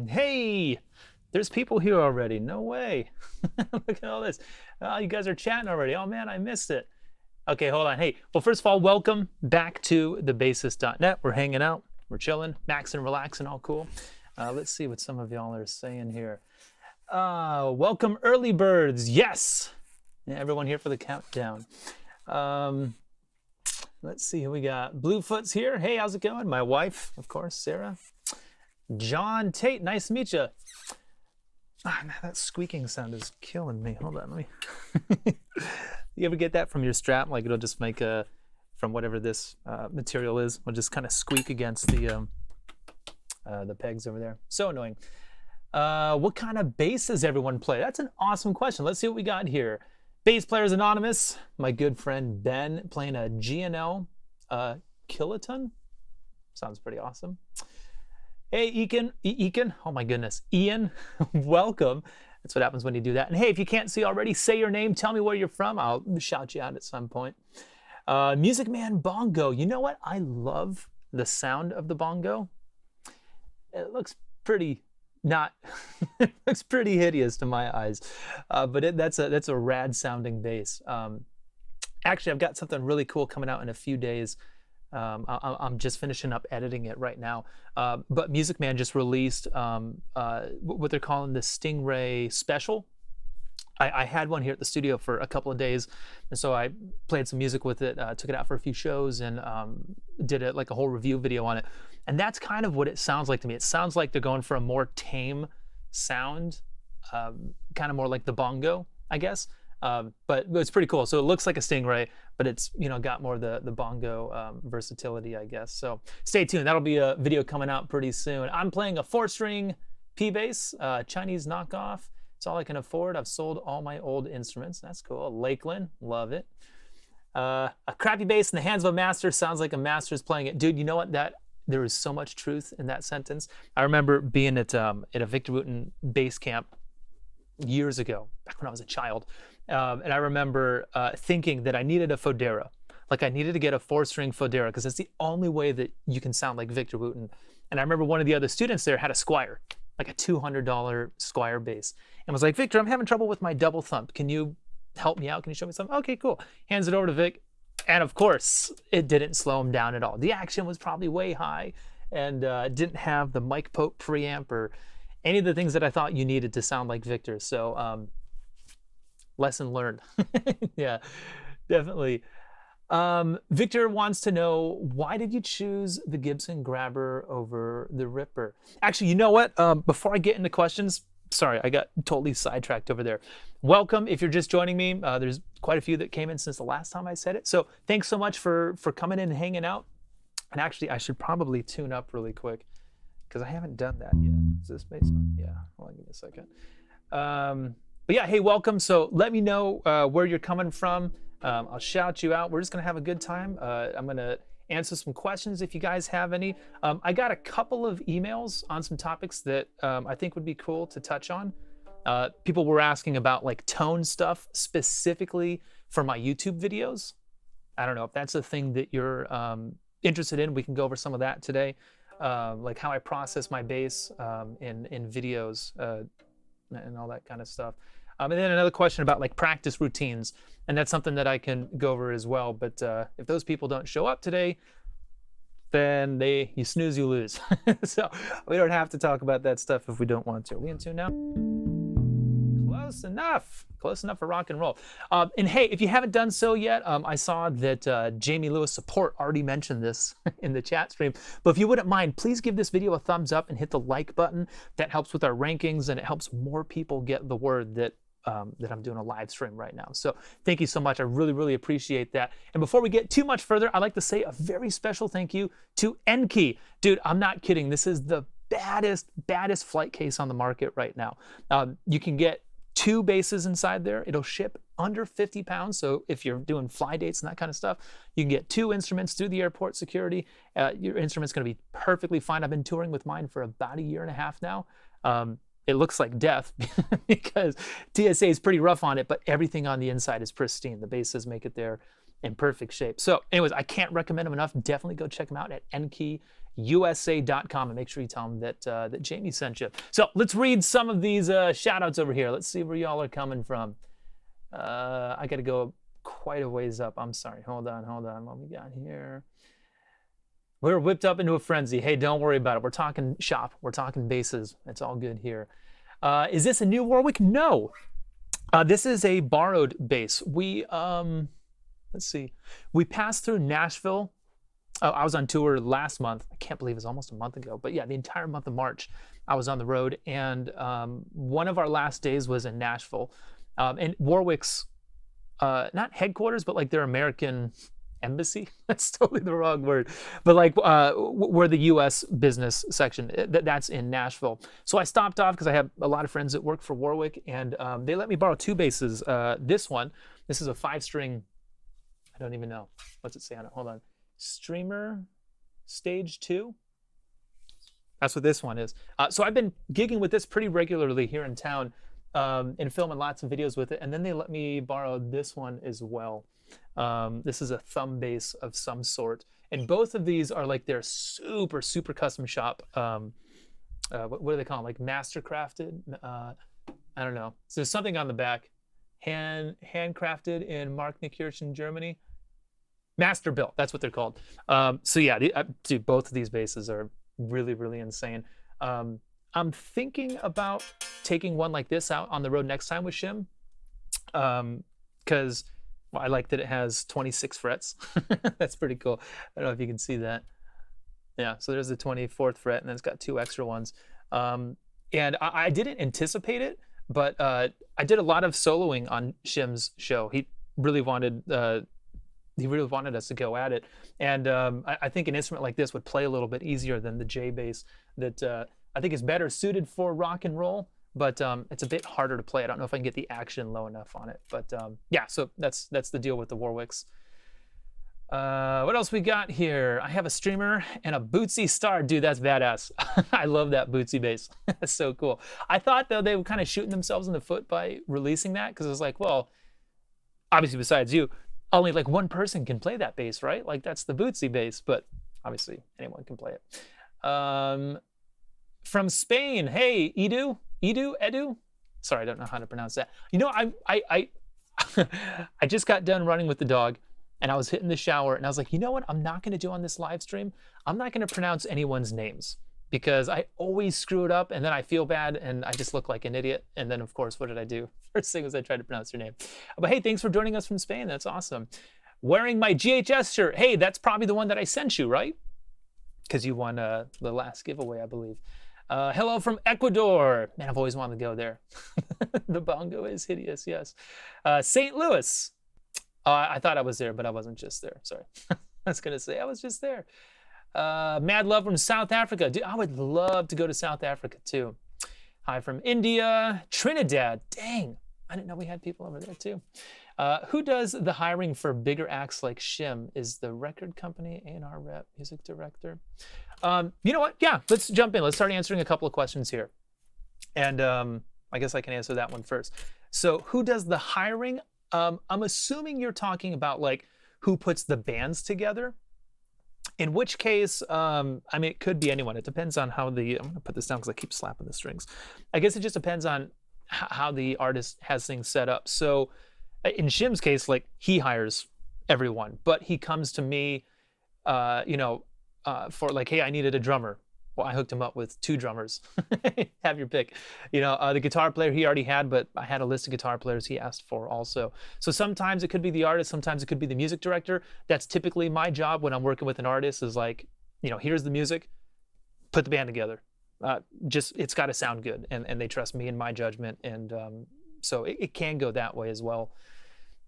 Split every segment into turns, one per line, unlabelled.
Hey, there's people here already. No way. Look at all this. Oh, you guys are chatting already. Oh man, I missed it. Okay, hold on. Hey, well, first of all, welcome back to the Bassist.net. We're hanging out, we're chilling, maxing, relaxing, all cool. Let's see what some of y'all are saying here. Welcome, early birds. Yes. Yeah, everyone here for the countdown. Let's see who we got. Bluefoot's here. Hey, how's it going? My wife, of course, Sarah. John Tate, nice to meet you. Ah, man, that squeaking sound is killing me. Hold on, let me. You ever get that from your strap? Like it'll just make a, from whatever this material is, it'll just kind of squeak against the pegs over there. So annoying. What kind of bass does everyone play? That's an awesome question. Let's see what we got here. Bass Players Anonymous, my good friend Ben, playing a GNL kiloton. Sounds pretty awesome. Hey, Eakin, oh my goodness, Ian, welcome. That's what happens when you do that. And hey, if you can't see already, say your name, tell me where you're from. I'll shout you out at some point. Music Man Bongo, you know what? I love the sound of the bongo. It looks pretty not, it looks pretty hideous to my eyes, but that's a rad sounding bass. Actually, I've got something really cool coming out in a few days. I'm just finishing up editing it right now. But Music Man just released what they're calling the Stingray Special. I had one here at the studio for a couple of days, and so I played some music with it, took it out for a few shows, and did it like a whole review video on it. And that's kind of what it sounds like to me. It sounds like they're going for a more tame sound, kind of more like the bongo, I guess. But it's pretty cool. So it looks like a Stingray, but it's, you know, got more the bongo versatility, I guess. So stay tuned. That'll be a video coming out pretty soon. I'm playing a 4-string P-bass, Chinese knockoff. It's all I can afford. I've sold all my old instruments. That's cool. Lakeland, love it. A crappy bass in the hands of a master sounds like a master's playing it. Dude, you know what? There is so much truth in that sentence. I remember being at a Victor Wooten bass camp years ago, back when I was a child. And I remember thinking that I needed a Fodera. Like I needed to get a 4-string Fodera because it's the only way that you can sound like Victor Wooten. And I remember one of the other students there had a Squier, like a $200 Squier bass. And was like, Victor, I'm having trouble with my double thump. Can you help me out? Can you show me something? Okay, cool. Hands it over to Vic. And of course, it didn't slow him down at all. The action was probably way high and didn't have the Mike Pope preamp or any of the things that I thought you needed to sound like Victor. So lesson learned. Yeah, definitely. Victor wants to know, why did you choose the Gibson Grabber over the Ripper? Actually, you know what? Before I get into questions, sorry, I got totally sidetracked over there. Welcome if you're just joining me. There's quite a few that came in since the last time I said it. So thanks so much for coming in and hanging out. And actually, I should probably tune up really quick because I haven't done that yet. Is this bass on? Yeah, hold on, give me a second. But yeah, hey, welcome. So let me know where you're coming from. I'll shout you out. We're just gonna have a good time. I'm gonna answer some questions if you guys have any. I got a couple of emails on some topics that I think would be cool to touch on. People were asking about like tone stuff specifically for my YouTube videos. I don't know if that's a thing that you're interested in. We can go over some of that today, like how I process my bass in videos and all that kind of stuff. And then another question about like practice routines, and that's something that I can go over as well. But if those people don't show up today, then you snooze, you lose. So we don't have to talk about that stuff if we don't want to. Are we in tune now? Close enough for rock and roll. And hey, if you haven't done so yet, I saw that Jamie Lewis Support already mentioned this in the chat stream. But if you wouldn't mind, please give this video a thumbs up and hit the like button. That helps with our rankings and it helps more people get the word that I'm doing a live stream right now. So thank you so much. I really, really appreciate that. And before we get too much further, I'd like to say a very special thank you to Enkey. Dude, I'm not kidding. This is the baddest flight case on the market right now. You can get 2 basses inside there. It'll ship under 50 pounds. So if you're doing fly dates and that kind of stuff, you can get 2 instruments through the airport security. Your instrument's going to be perfectly fine. I've been touring with mine for about a year and a half now. It looks like death because TSA is pretty rough on it, but everything on the inside is pristine. The basses make it there in perfect shape. So anyways, I can't recommend them enough. Definitely go check them out at Enkey USA.com, and make sure you tell them that Jamie sent you. So let's read some of these shout outs over here. Let's see where y'all are coming from. I got to go quite a ways up. I'm sorry. Hold on. What we got here? We're whipped up into a frenzy. Hey, don't worry about it. We're talking shop. We're talking basses. It's all good here. Is this a new Warwick? No. This is a borrowed bass. We, let's see. We passed through Nashville. Oh, I was on tour last month. I can't believe it was almost a month ago. But yeah, the entire month of March, I was on the road. And one of our last days was in Nashville. And Warwick's, not headquarters, but like their American embassy. That's totally the wrong word. But like where the U.S. business section, that's in Nashville. So I stopped off because I have a lot of friends that work for Warwick, and they let me borrow 2 basses. This is a 5-string, I don't even know. What's it say on it? Hold on. Streamer Stage 2. That's what this one is. So I've been gigging with this pretty regularly here in town and filming lots of videos with it. And then they let me borrow this one as well. This is a thumb bass of some sort, and both of these are like their super custom shop. What do they call them? Like mastercrafted? I don't know. So there's something on the back, handcrafted in Markneukirchen, Germany. Master built. That's what they're called. So yeah, dude, both of these basses are really insane. I'm thinking about taking one like this out on the road next time with Shim, because. Well, I like that it has 26 frets. That's pretty cool. I don't know if you can see that. Yeah, so there's the 24th fret, and then it's got 2 extra ones. And I didn't anticipate it, but I did a lot of soloing on Shim's show. He really wanted us to go at it. And I think an instrument like this would play a little bit easier than the J bass that I think is better suited for rock and roll. But it's a bit harder to play. I don't know if I can get the action low enough on it. But yeah, so that's the deal with the Warwicks. What else we got here? I have a streamer and a Bootsy Star. Dude, that's badass. I love that Bootsy bass. That's so cool. I thought, though, they were kind of shooting themselves in the foot by releasing that, because it was like, well, obviously besides you, only like one person can play that bass, right? Like that's the Bootsy bass, but obviously anyone can play it. From Spain, hey, Edu. Sorry, I don't know how to pronounce that. You know, I just got done running with the dog, and I was hitting the shower, and I was like, you know what? I'm not going to do on this live stream. I'm not going to pronounce anyone's names, because I always screw it up, and then I feel bad, and I just look like an idiot. And then, of course, what did I do? First thing was I tried to pronounce your name. But hey, thanks for joining us from Spain. That's awesome. Wearing my GHS shirt. Hey, that's probably the one that I sent you, right? Because you won the last giveaway, I believe. Hello from Ecuador. Man, I've always wanted to go there. The bongo is hideous, yes. St. Louis. I thought I was there, but I wasn't just there. Sorry. I was going to say I was just there. Mad love from South Africa. Dude, I would love to go to South Africa, too. Hi from India. Trinidad. Dang. I didn't know we had people over there, too. Who does the hiring for bigger acts like Shim? Is the record company A&R rep, music director? You know what? Yeah, let's jump in. Let's start answering a couple of questions here. And I guess I can answer that one first. So who does the hiring? I'm assuming you're talking about like who puts the bands together. In which case, I mean, it could be anyone. It depends on how I'm going to put this down because I keep slapping the strings. I guess it just depends on how the artist has things set up. So in Shim's case, like he hires everyone, but he comes to me, for like, hey, I needed a drummer. Well, I hooked him up with 2 drummers. Have your pick. The guitar player he already had, but I had a list of guitar players he asked for also. So sometimes it could be the artist, sometimes it could be the music director. That's typically my job when I'm working with an artist is like, here's the music, put the band together. It's got to sound good, and they trust me and my judgment, and so it can go that way as well.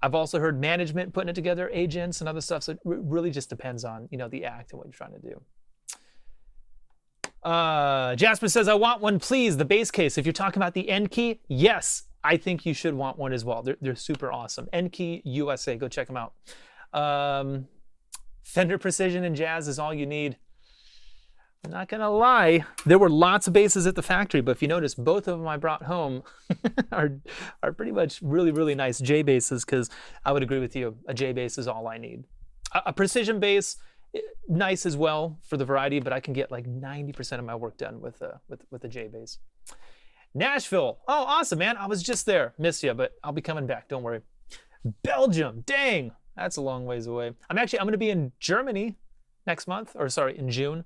I've also heard management putting it together, agents and other stuff. So it really just depends on, the act and what you're trying to do. Jasper says, I want one, please. The bass case. If you're talking about the N key, yes, I think you should want one as well. They're super awesome. N key USA. Go check them out. Fender Precision and Jazz is all you need. I'm not gonna lie, there were lots of basses at the factory, but if you notice, both of them I brought home are pretty much really nice J basses, because I would agree with you, a J bass is all I need. A precision bass nice as well for the variety, but I can get like 90% of my work done with a J bass. Nashville. Oh, awesome, man. I was just there. Miss you, but I'll be coming back. Don't worry. Belgium. Dang. That's a long ways away. I'm going to be in Germany next month, or sorry, in June.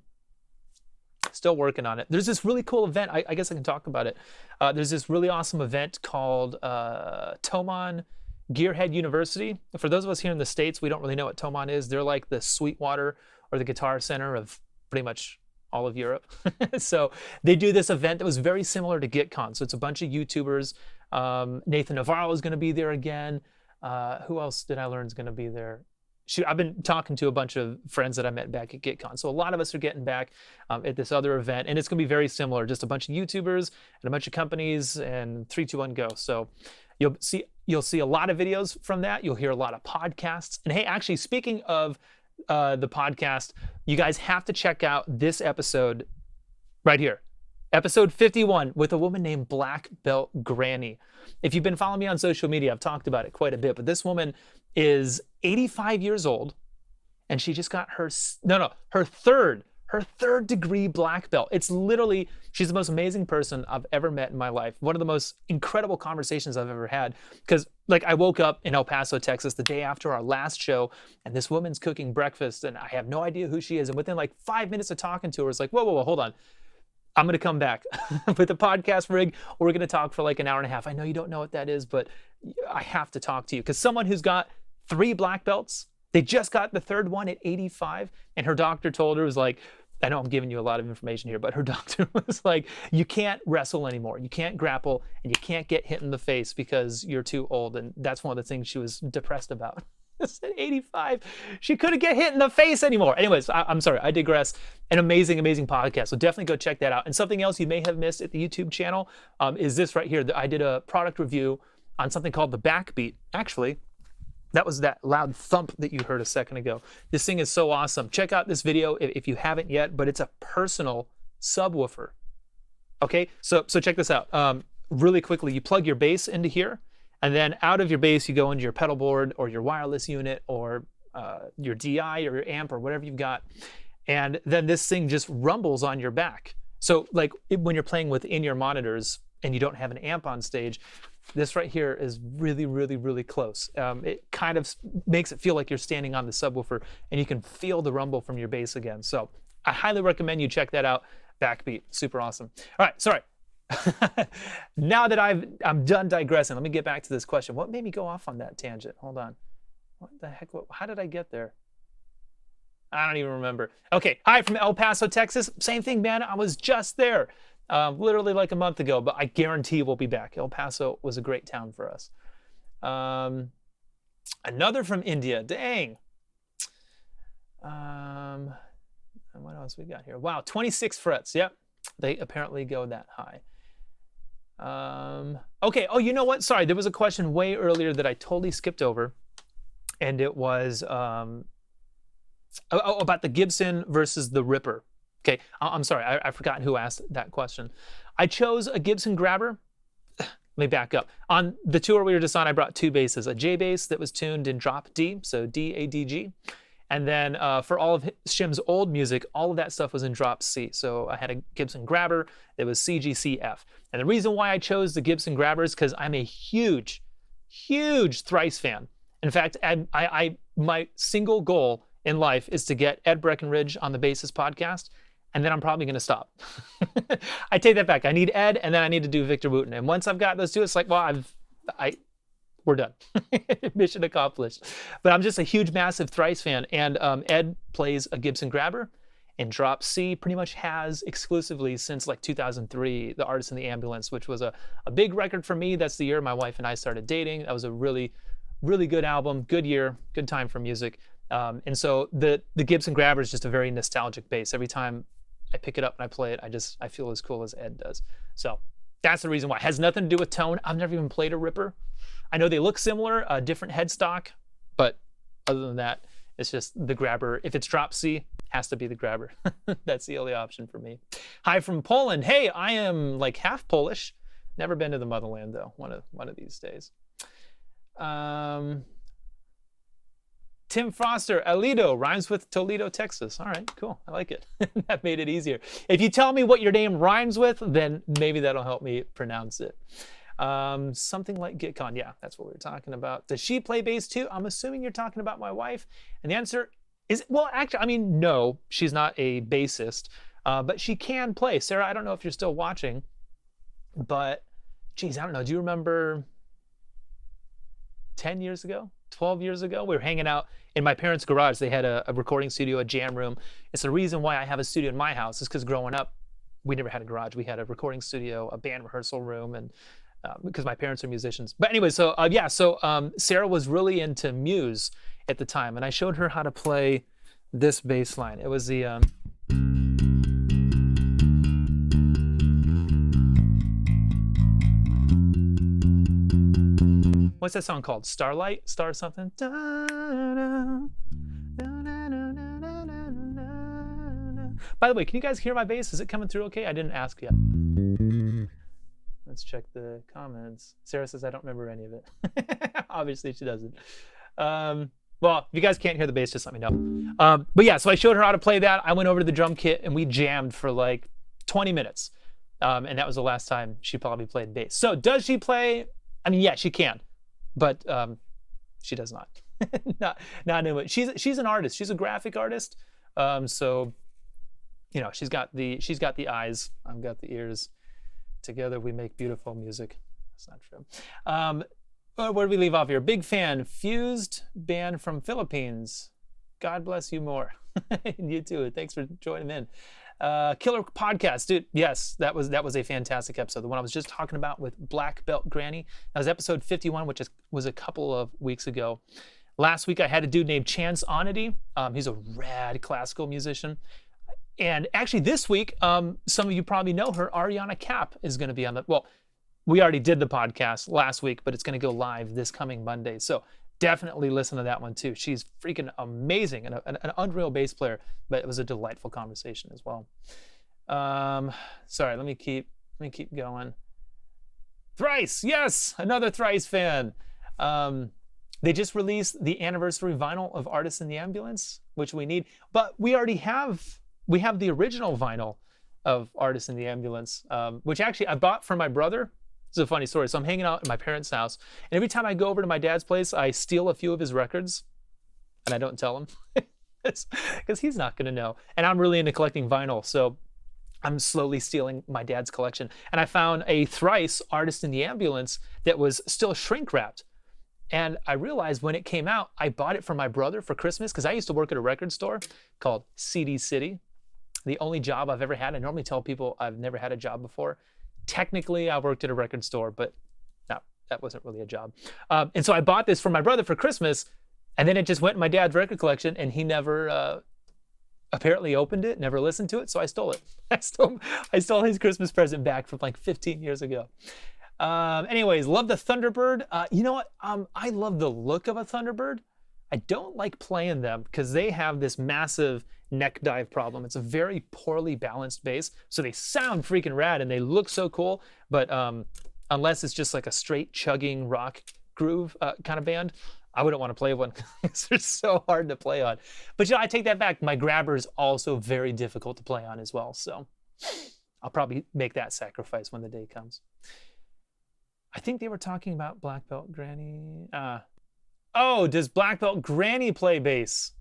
Still working on it. There's this really cool event. I guess I can talk about it. There's this really awesome event called Thomann Gearhead University. For those of us here in the States, we don't really know what Thomann is. They're like the Sweetwater or the Guitar Center of pretty much all of Europe. So they do this event that was very similar to GitCon. So it's a bunch of YouTubers. Nathan Navarro is going to be there again. Who else did I learn is going to be there? Shoot, I've been talking to a bunch of friends that I met back at GitCon. So a lot of us are getting back at this other event, and it's going to be very similar. Just a bunch of YouTubers and a bunch of companies, and 3, 2, 1, go. So you'll see a lot of videos from that. You'll hear a lot of podcasts. And hey, actually, speaking of the podcast, you guys have to check out this episode right here. Episode 51 with a woman named Black Belt Granny. If you've been following me on social media, I've talked about it quite a bit, but this woman is 85 years old, and she just got her third degree black belt. It's literally, she's the most amazing person I've ever met in my life. One of the most incredible conversations I've ever had, because like I woke up in El Paso, Texas the day after our last show, and this woman's cooking breakfast, and I have no idea who she is. And within like 5 minutes of talking to her, it's like, whoa, hold on. I'm going to come back with a podcast rig. We're going to talk for like an hour and a half. I know you don't know what that is, but I have to talk to you, because someone who's got 3 black belts, they just got the 3rd one at 85, and her doctor told her, was like, I know I'm giving you a lot of information here, but her doctor was like, you can't wrestle anymore. You can't grapple, and you can't get hit in the face because you're too old. And that's one of the things she was depressed about. At 85, she couldn't get hit in the face anymore. Anyways, I'm sorry, I digress. An amazing, amazing podcast. So definitely go check that out. And something else you may have missed at the YouTube channel is this right here. I did a product review on something called the Backbeat. Actually, that was that loud thump that you heard a second ago. This thing is so awesome. Check out this video if you haven't yet, but it's a personal subwoofer. Okay, so check this out. Really quickly, you plug your bass into here, and then out of your bass, you go into your pedal board or your wireless unit or your DI or your amp or whatever you've got. And then this thing just rumbles on your back. So like when you're playing with in-ear monitors and you don't have an amp on stage, this right here is really, really, really close. It kind of makes it feel like you're standing on the subwoofer, and you can feel the rumble from your bass again. So I highly recommend you check that out. Backbeat, super awesome. All right, sorry. Now that I'm done digressing, let me get back to this question. What made me go off on that tangent? Hold on. What the heck? How did I get there? I don't even remember. Okay, hi from El Paso, Texas. Same thing, man. I was just there literally like a month ago, but I guarantee we'll be back. El Paso was a great town for us. Another from India. Dang. And what else we got here? Wow, 26 frets. Yep, they apparently go that high. Okay, oh, you know what? Sorry, there was a question way earlier that I totally skipped over, and it was about the Gibson versus the Ripper. Okay, I'm sorry, I forgot who asked that question. I chose a Gibson Grabber. Let me back up. On the tour we were just on, I brought 2 basses, a J bass that was tuned in drop D, so D, A, D, G. And then for all of Shim's old music, all of that stuff was in drop C. So I had a Gibson Grabber that was C, G, C, F. And the reason why I chose the Gibson Grabber is because I'm a huge, huge Thrice fan. In fact, my single goal in life is to get Ed Breckenridge on the Bassist podcast, and then I'm probably going to stop. I take that back. I need Ed, and then I need to do Victor Wooten. And once I've got those 2, it's like, well, we're done. Mission accomplished. But I'm just a huge, massive Thrice fan. And Ed plays a Gibson Grabber, and drop C pretty much has exclusively since like 2003, The Artist in the Ambulance, which was a big record for me. That's the year my wife and I started dating. That was a really, really good album, good year, good time for music. And so the Gibson Grabber is just a very nostalgic bass. Every time I pick it up and I play it, I feel as cool as Ed does. So that's the reason why. It has nothing to do with tone. I've never even played a Ripper. I know they look similar, different headstock, but other than that, it's just the Grabber. If it's drop C, has to be the Grabber. That's the only option for me. Hi from Poland. Hey, I am like half Polish. Never been to the motherland though. One of these days. Tim Foster, Alito, rhymes with Toledo, Texas. All right, cool. I like it. That made it easier. If you tell me what your name rhymes with, then maybe that'll help me pronounce it. Something like GitCon. Yeah, that's what we were talking about. Does she play bass too? I'm assuming you're talking about my wife. And the answer is, well, actually, I mean, no, she's not a bassist, but she can play. Sarah, I don't know if you're still watching, but geez, I don't know. Do you remember 10 years ago? 12 years ago, we were hanging out in my parents' garage. They had a recording studio, a jam room. It's the reason why I have a studio in my house is because growing up, we never had a garage. We had a recording studio, a band rehearsal room, and because my parents are musicians. But anyway, so Sarah was really into Muse at the time, and I showed her how to play this bass line. It was the what's that song called? Starlight? Star something? By the way, can you guys hear my bass? Is it coming through okay? I didn't ask yet. Let's check the comments. Sarah says, I don't remember any of it. Obviously, she doesn't. Well, if you guys can't hear the bass, just let me know. But yeah, so I showed her how to play that. I went over to the drum kit, and we jammed for like 20 minutes. And that was the last time she probably played bass. So does she play? I mean, yeah, she can. But she does not. not anyway. She's an artist. She's a graphic artist. So you know, she's got the eyes. I've got the ears. Together we make beautiful music. That's not true. Where did we leave off here? Big fan. Fused band from Philippines. God bless you more. You too. Thanks for joining in. Killer podcast, dude. Yes, that was a fantastic episode. The one I was just talking about with Black Belt Granny. That was episode 51, which was a couple of weeks ago. Last week I had a dude named Chance Onity. He's a rad classical musician. And actually this week, some of you probably know her, Ariana Kapp is going to be on the, well, we already did the podcast last week, but it's going to go live this coming Monday. So definitely listen to that one too. She's freaking amazing and an unreal bass player, but it was a delightful conversation as well. Sorry, let me keep going. Thrice, yes, another Thrice fan. They just released the anniversary vinyl of Artists in the Ambulance, which we need, but we already have, we have the original vinyl of Artists in the Ambulance, which actually I bought for my brother. It's a funny story. So I'm hanging out at my parents' house, and every time I go over to my dad's place, I steal a few of his records, and I don't tell him, because he's not going to know. And I'm really into collecting vinyl, so I'm slowly stealing my dad's collection. And I found a Thrice Artist in the Ambulance that was still shrink wrapped. And I realized when it came out, I bought it for my brother for Christmas, because I used to work at a record store called CD City. The only job I've ever had. I normally tell people I've never had a job before. Technically, I worked at a record store, but no, that wasn't really a job. And so I bought this for my brother for Christmas, and then it just went in my dad's record collection, and he never apparently opened it, never listened to it, so I stole it. I stole his Christmas present back from like 15 years ago. Anyways, love the Thunderbird. You know what? I love the look of a Thunderbird. I don't like playing them because they have this massive neck dive problem. It's a very poorly balanced bass, so they sound freaking rad and they look so cool, but unless it's just like a straight chugging rock groove kind of band, I wouldn't want to play one because they're so hard to play on. But you know, I take that back. My grabber is also very difficult to play on as well, so I'll probably make that sacrifice when the day comes. I think they were talking about Black Belt Granny. Oh, does Black Belt Granny play bass?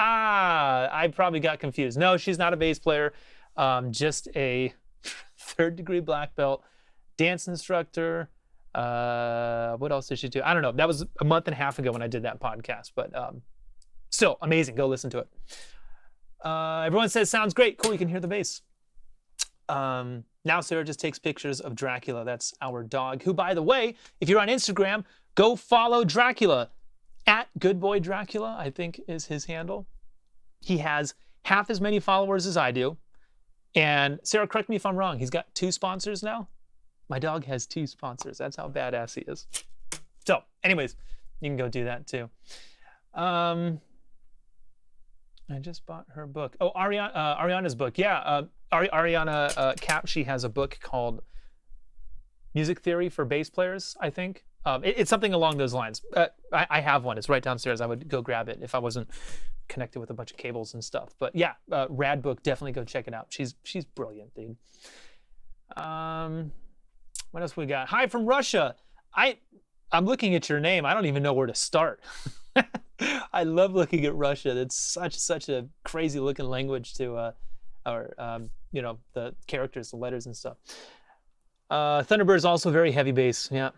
I probably got confused. No, she's not a bass player. Just a third-degree black belt, dance instructor. What else did she do? I don't know. That was a month and a half ago when I did that podcast, but still amazing. Go listen to it. Everyone says, sounds great. Cool, you can hear the bass. Now Sarah just takes pictures of Dracula. That's our dog, who, by the way, if you're on Instagram, go follow Dracula. At GoodBoyDracula, I think is his handle. He has half as many followers as I do. And Sarah, correct me if I'm wrong, he's got 2 sponsors now? My dog has 2 sponsors. That's how badass he is. So, anyways, you can go do that too. I just bought her book. Oh, Ariana's book. Yeah, Ariana Kapp, she has a book called Music Theory for Bass Players, I think. It's something along those lines. I have one. It's right downstairs. I would go grab it if I wasn't connected with a bunch of cables and stuff. But yeah, rad book. Definitely go check it out. She's brilliant, dude. What else we got? Hi from Russia. I'm looking at your name. I don't even know where to start. I love looking at Russia. It's such a crazy looking language to, you know, the characters, the letters and stuff. Thunderbird is also very heavy bass. Yeah,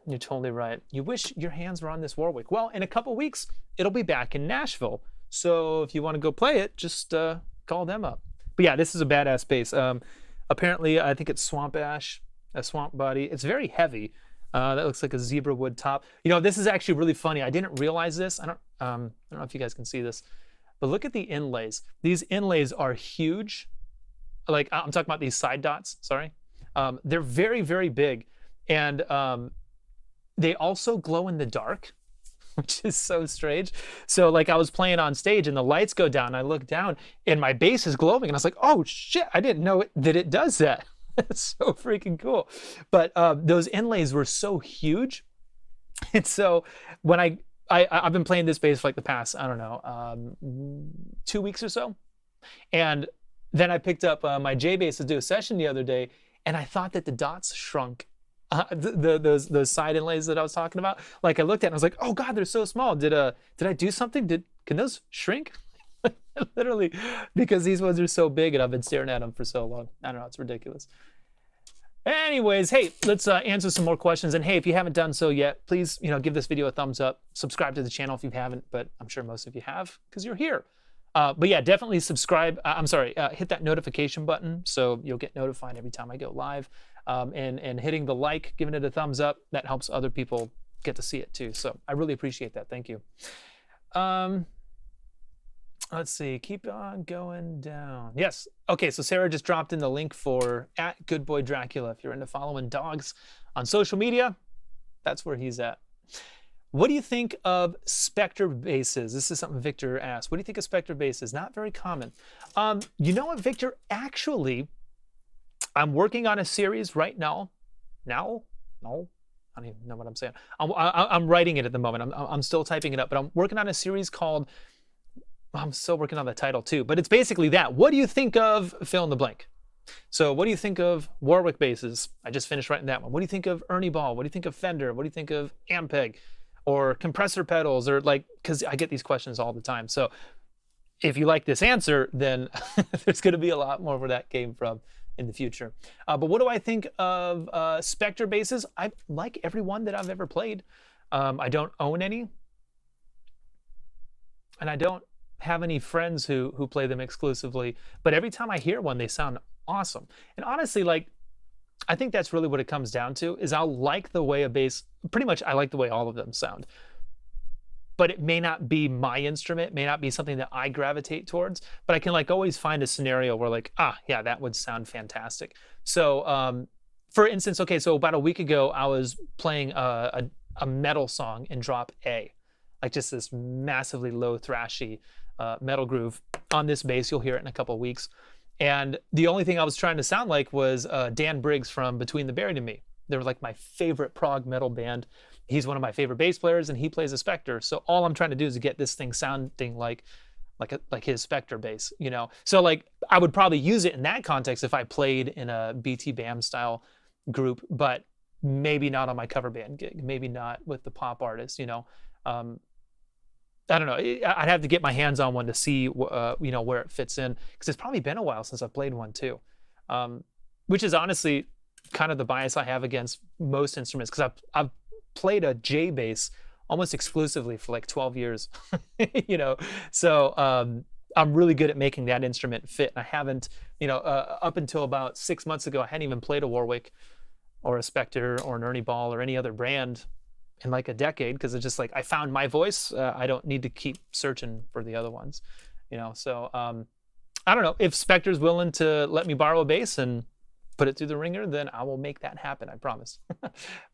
you're totally right. You wish your hands were on this Warwick. Well, in a couple weeks, it'll be back in Nashville. So if you want to go play it, just call them up. But yeah, this is a badass bass. Apparently, I think it's swamp ash, a swamp body. It's very heavy. That looks like a zebra wood top. You know, this is actually really funny. I didn't realize this. I don't know if you guys can see this, but look at the inlays. These inlays are huge. Like, I'm talking about these side dots, sorry. They're very, very big. And they also glow in the dark, which is so strange. So like I was playing on stage and the lights go down, and I look down and my bass is glowing and I was like, oh shit, I didn't know that it does that. It's so freaking cool. But those inlays were so huge. And so when I've been playing this bass for like the past, I don't know, 2 weeks or so. And then I picked up my J bass to do a session the other day, and I thought that the dots shrunk. Those side inlays that I was talking about. Like I looked at it and I was like, oh God, they're so small. Did I do something? Can those shrink? Literally, because these ones are so big and I've been staring at them for so long. I don't know, it's ridiculous. Anyways, hey, let's answer some more questions. And hey, if you haven't done so yet, please, you know, give this video a thumbs up. Subscribe to the channel if you haven't, but I'm sure most of you have because you're here. But yeah, definitely subscribe. Hit that notification button so you'll get notified every time I go live. And hitting the like, giving it a thumbs up, that helps other people get to see it too. So I really appreciate that. Thank you. Let's see, keep on going down. Yes, okay, so Sarah just dropped in the link for @GoodBoyDracula. If you're into following dogs on social media, that's where he's at. What do you think of Spectra Basses? This is something Victor asked. What do you think of Spectra Basses? Not very common. You know what, Victor? Actually, I'm working on a series right now. No, I don't even know what I'm saying. I'm writing it at the moment. I'm still typing it up, but I'm working on a series called, I'm still working on the title too, but it's basically that. What do you think of fill in the blank? So what do you think of Warwick basses? I just finished writing that one. What do you think of Ernie Ball? What do you think of Fender? What do you think of Ampeg? Or compressor pedals? Or like, because I get these questions all the time. So if you like this answer, then there's going to be a lot more where that came from in the future. But what do I think of Spectra basses? I like every one that I've ever played. I don't own any. And I don't have any friends who play them exclusively, but every time I hear one, they sound awesome. And honestly, like, I think that's really what it comes down to, is I like the way a bass, pretty much I like the way all of them sound, but it may not be my instrument, may not be something that I gravitate towards, but I can like always find a scenario where like, yeah, that would sound fantastic. So for instance, okay, so about a week ago, I was playing a metal song in drop A, like just this massively low thrashy metal groove on this bass. You'll hear it in a couple of weeks. And the only thing I was trying to sound like was Dan Briggs from Between the Buried and Me. They were like my favorite prog metal band. He's one of my favorite bass players, and he plays a Spectre. So all I'm trying to do is get this thing sounding like his Spectre bass, you know? So like I would probably use it in that context if I played in a BT Bam style group, but maybe not on my cover band gig, maybe not with the pop artist, you know? I don't know. I'd have to get my hands on one to see, you know, where it fits in, because it's probably been a while since I've played one too, which is honestly kind of the bias I have against most instruments, because I've played a J bass almost exclusively for like 12 years, you know. So I'm really good at making that instrument fit. And I haven't, you know, up until about 6 months ago, I hadn't even played a Warwick or a Spectre or an Ernie Ball or any other brand in like a decade, because it's just like I found my voice. I don't need to keep searching for the other ones, you know. So I don't know, if Spectre's willing to let me borrow a bass and put it through the ringer, then I will make that happen, I promise.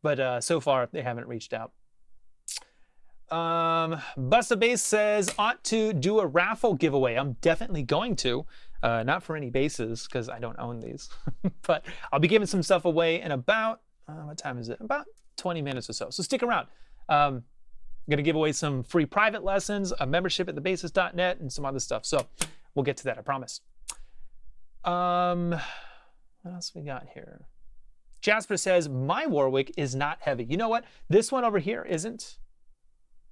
But so far they haven't reached out. Bassbase says, ought to do a raffle giveaway. I'm definitely going to, not for any basses because I don't own these, but I'll be giving some stuff away in about what time is it? About 20 minutes or so. So stick around. I'm going to give away some free private lessons, a membership at thebassist.net, and some other stuff. So we'll get to that, I promise. What else we got here? Jasper says, my Warwick is not heavy. You know what? This one over here isn't.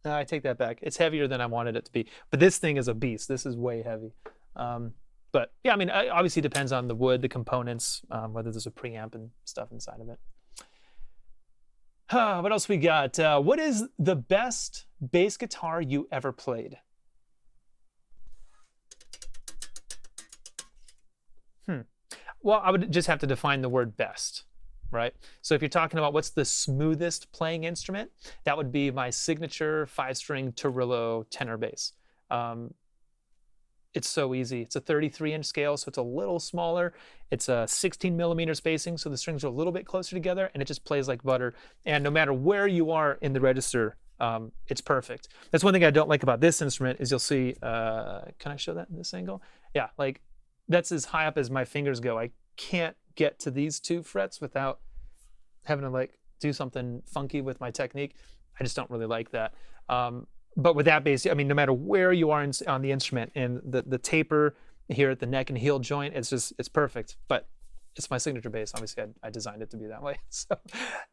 I take that back. It's heavier than I wanted it to be. But this thing is a beast. This is way heavy. But yeah, I mean, it obviously depends on the wood, the components, whether there's a preamp and stuff inside of it. What else we got? What is the best bass guitar you ever played? Well, I would just have to define the word best, right? So if you're talking about what's the smoothest playing instrument, that would be my signature 5-string Torillo tenor bass. It's so easy. It's a 33-inch scale, so it's a little smaller. It's a 16-millimeter spacing, so the strings are a little bit closer together, and it just plays like butter. And no matter where you are in the register, it's perfect. That's one thing I don't like about this instrument is you'll see, can I show that in this angle? Yeah, like that's as high up as my fingers go. I can't get to these 2 frets without having to like do something funky with my technique. I just don't really like that. But with that bass, I mean, no matter where you are on the instrument, and the taper here at the neck and heel joint, it's perfect. But it's my signature bass. Obviously, I designed it to be that way. So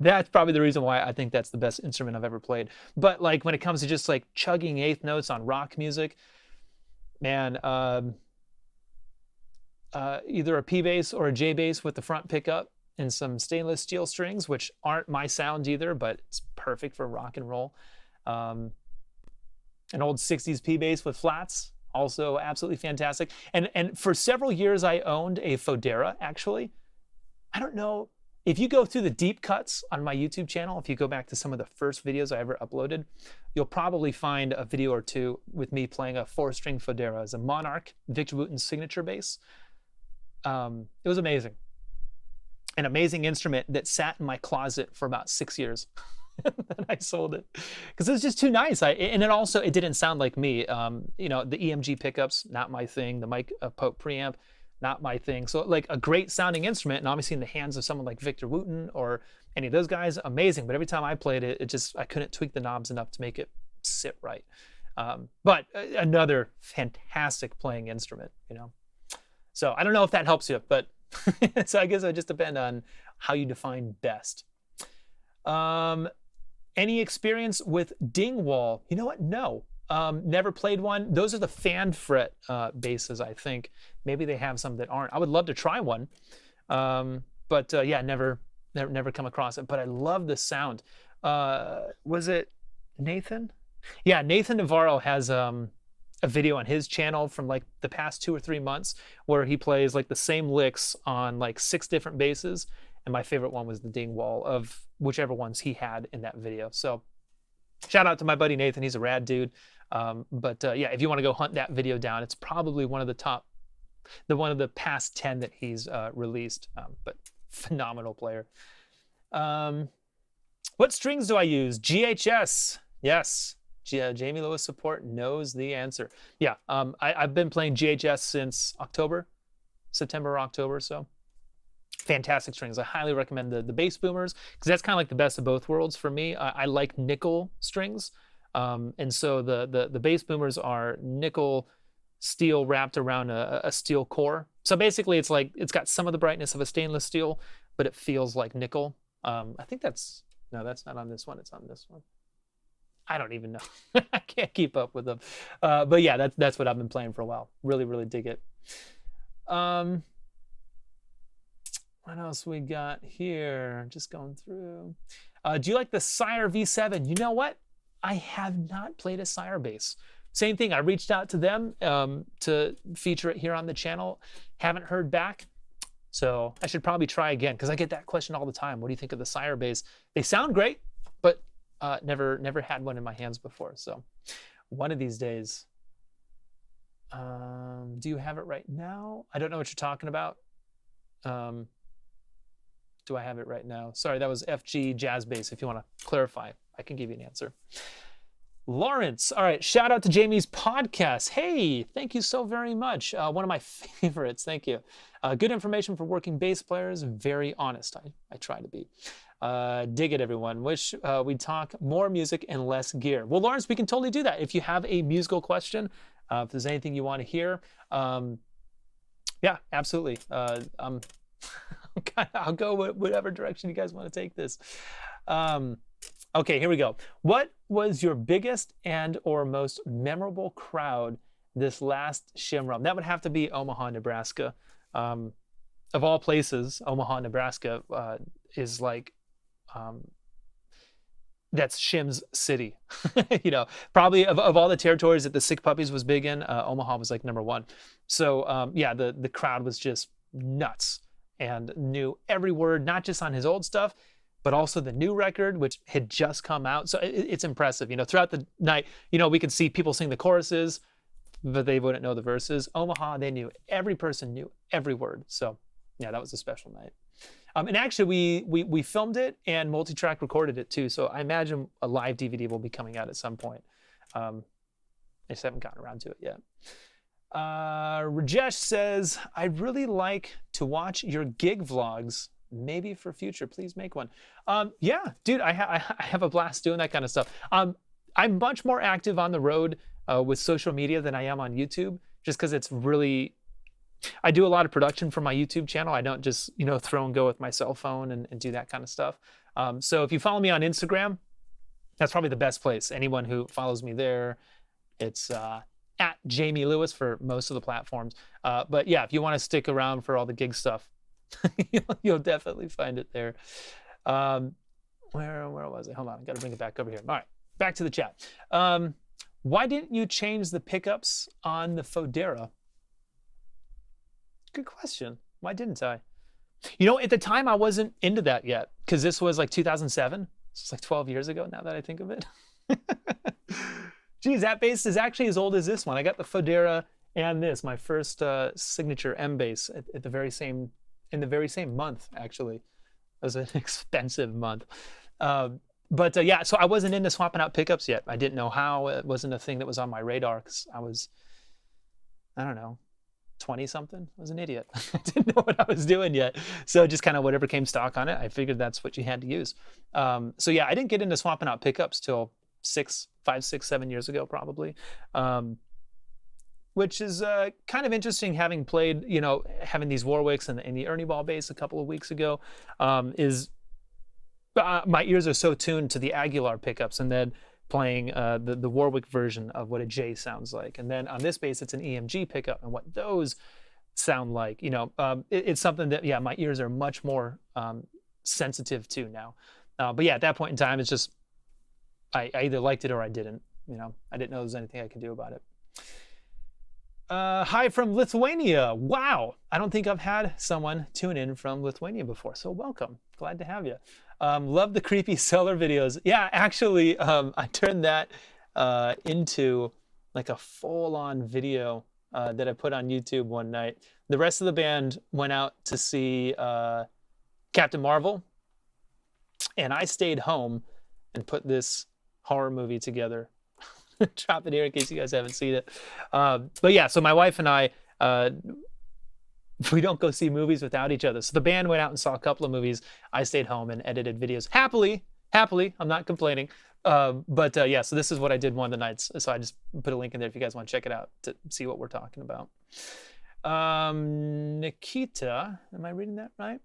that's probably the reason why I think that's the best instrument I've ever played. But like when it comes to just like chugging 8th notes on rock music, man, either a P bass or a J bass with the front pickup and some stainless steel strings, which aren't my sound either, but it's perfect for rock and roll. An old 60s P bass with flats, also absolutely fantastic. And for several years, I owned a Fodera, actually. I don't know, if you go through the deep cuts on my YouTube channel, if you go back to some of the first videos I ever uploaded, you'll probably find a video or two with me playing a 4-string Fodera as a Monarch, Victor Wooten's signature bass. It was amazing. An amazing instrument that sat in my closet for about 6 years. Then I sold it because it was just too nice. And it didn't sound like me. You know, the EMG pickups, not my thing. The Mike Pope preamp, not my thing. So like a great sounding instrument, and obviously in the hands of someone like Victor Wooten or any of those guys, amazing. But every time I played it, I couldn't tweak the knobs enough to make it sit right. But another fantastic playing instrument, you know. So I don't know if that helps you, but so I guess it just depends on how you define best. Any experience with Dingwall? You know what? No. Never played one. Those are the fan fret basses, I think. Maybe they have some that aren't. I would love to try one. But yeah, never come across it. But I love the sound. Was it Nathan? Yeah, Nathan Navarro has a video on his channel from like the past 2 or 3 months where he plays like the same licks on like 6 different basses. And my favorite one was the Dingwall of whichever ones he had in that video. So shout out to my buddy Nathan. He's a rad dude. But yeah, if you want to go hunt that video down, it's probably one of the past 10 that he's released. But phenomenal player. What strings do I use? GHS. Yes. Jamie Lewis support knows the answer. Yeah, I've been playing GHS since September or October. So fantastic strings. I highly recommend the bass boomers because that's kind of like the best of both worlds for me. I like nickel strings, and so the bass boomers are nickel steel wrapped around a steel core. So basically, it's like it's got some of the brightness of a stainless steel, but it feels like nickel. I think that's not on this one. It's on this one. I don't even know. I can't keep up with them. But yeah, that's what I've been playing for a while. Really, really dig it. What else we got here? Just going through. Do you like the Sire V7? You know what? I have not played a Sire bass. Same thing. I reached out to them to feature it here on the channel. Haven't heard back. So I should probably try again because I get that question all the time. What do you think of the Sire bass? They sound great, but never had one in my hands before. So one of these days. Do you have it right now? I don't know what you're talking about. Do I have it right now? Sorry, that was FG Jazz Bass. If you want to clarify, I can give you an answer. Lawrence, all right, shout out to Jamie's podcast. Hey, thank you so very much. One of my favorites, thank you. Good information for working bass players, very honest. I try to be. Dig it, everyone. Wish we'd talk more music and less gear. Well, Lawrence, we can totally do that. If you have a musical question, if there's anything you want to hear, yeah, absolutely. I'll go whatever direction you guys want to take this. Okay, here we go. What was your biggest and or most memorable crowd this last Shimrum? That would have to be Omaha, Nebraska. Of all places, Omaha, Nebraska is like, that's Shim's city. You know, probably of all the territories that the Sick Puppies was big in, Omaha was like #1. So yeah, the crowd was just nuts and knew every word, not just on his old stuff, but also the new record, which had just come out. So it's impressive. You know, throughout the night, you know, we could see people sing the choruses, but they wouldn't know the verses. Omaha, they knew, every person knew every word. So yeah, that was a special night. And actually, we filmed it and multi-track recorded it too. So I imagine a live DVD will be coming out at some point. I just haven't gotten around to it yet. Rajesh says, I'd really like to watch your gig vlogs. Maybe for future, please make one. Yeah, dude, I have a blast doing that kind of stuff. I'm much more active on the road with social media than I am on YouTube, just because it's really, I do a lot of production for my YouTube channel. I don't just, you know, throw and go with my cell phone and do that kind of stuff. So if you follow me on Instagram, that's probably the best place. Anyone who follows me there, it's at Jamie Lewis for most of the platforms. But yeah, if you want to stick around for all the gig stuff, you'll definitely find it there. Where was it? Hold on, I got to bring it back over here. All right, back to the chat. Why didn't you change the pickups on the Fodera? Good question. Why didn't I? You know, at the time I wasn't into that yet, because this was like 2007. It's like 12 years ago now that I think of it. Geez, that bass is actually as old as this one. I got the Fodera and this, my first signature M bass at the very same, in the very same month, actually. It was an expensive month. But yeah, so I wasn't into swapping out pickups yet. I didn't know how. It wasn't a thing that was on my radar because I was, I don't know, 20-something. I was an idiot. I didn't know what I was doing yet. So just kind of whatever came stock on it, I figured that's what you had to use. So yeah, I didn't get into swapping out pickups till 5, 6, 7 years ago, probably. Which is kind of interesting, having played, you know, having these Warwicks and the Ernie Ball bass a couple of weeks ago, is my ears are so tuned to the Aguilar pickups, and then playing the Warwick version of what a J sounds like. And then on this bass, it's an EMG pickup, and what those sound like. You know, it's something that, yeah, my ears are much more sensitive to now. But yeah, at that point in time, it's just, I either liked it or I didn't. You know, I didn't know there was anything I could do about it. Hi from Lithuania. Wow. I don't think I've had someone tune in from Lithuania before. So welcome. Glad to have you. Love the creepy cellar videos. Yeah, actually, I turned that into like a full-on video that I put on YouTube one night. The rest of the band went out to see Captain Marvel, and I stayed home and put this horror movie together. Drop it here in case you guys haven't seen it. But yeah, so my wife and I, we don't go see movies without each other. So the band went out and saw a couple of movies. I stayed home and edited videos. Happily, I'm not complaining. But yeah, so this is what I did one of the nights. So I just put a link in there if you guys want to check it out to see what we're talking about. Nikita, am I reading that right?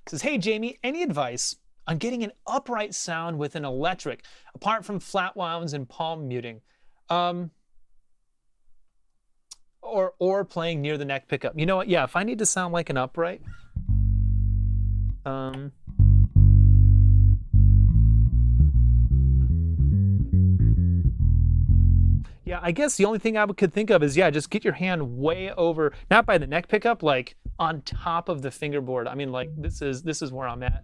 Says, hey, Jamie, any advice on getting an upright sound with an electric, apart from flat wounds and palm muting? Or playing near the neck pickup. You know what? Yeah, if I need to sound like an upright, yeah, I guess the only thing I could think of is, yeah, just get your hand way over, not by the neck pickup, like on top of the fingerboard. I mean, like this is where I'm at.